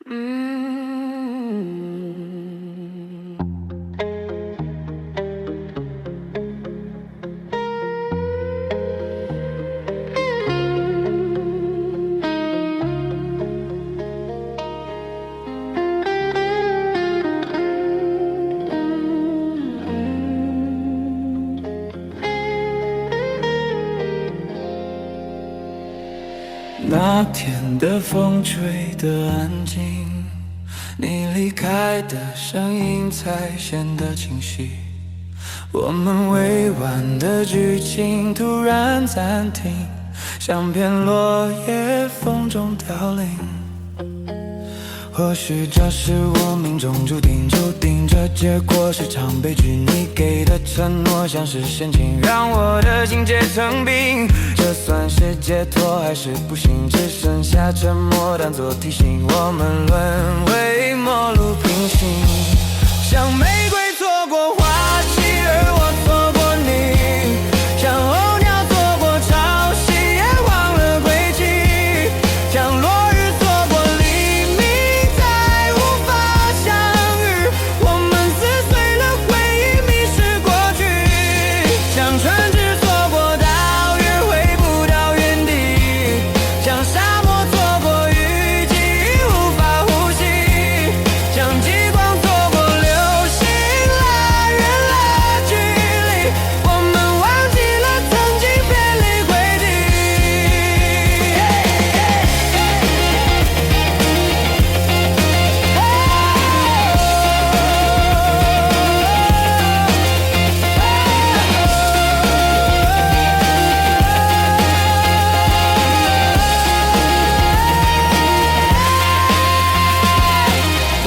那天的风吹得安静，你离开的声音才显得清晰。我们未完的剧情突然暂停，像片落叶风中凋零。或许这是我命中注定，注定这结果是场悲剧。你给的承诺像是陷阱，让我的心结成冰。这算是解脱还是不幸？只剩下沉默当作提醒，我们沦为陌路平行。像玫瑰错过花期，而我错过你。像候鸟错过潮汐，也忘了归期。像落日错过黎明，再无法相遇。我们撕碎了回忆，迷失过去。像春至错过岛屿，回不到原地。像沙漠错过雨季，无法呼吸。像极光错过流星，拉远了距离。我们忘记了曾经别离归地。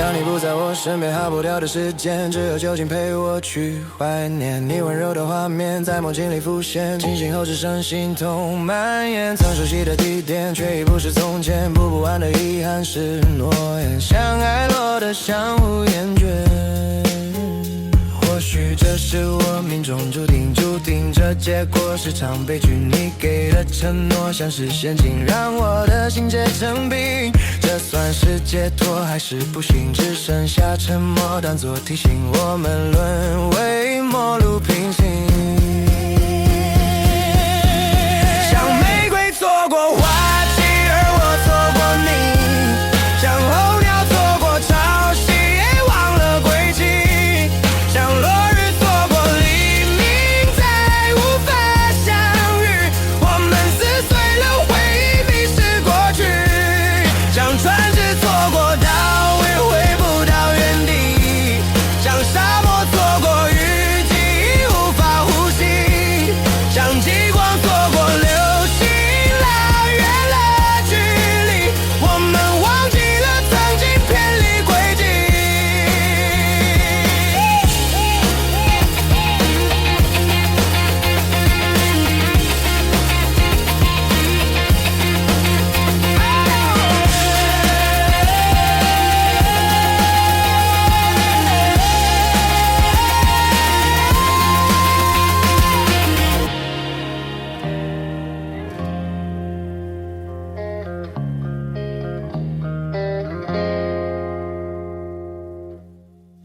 当你不在我身边，耗不掉的时间，只有酒精陪我去怀念你温柔的画面，在梦境里浮现，清醒后只剩心痛蔓延。曾熟悉的地点，却已不是从前，补不完的遗憾是诺言，相爱落得相互厌倦。或许这是我命中注定，注定这结果是场悲剧。你给的承诺像是陷阱，让我的心结成冰。这算是解脱还是不幸？只剩下沉默当作提醒，我们沦为陌路平行。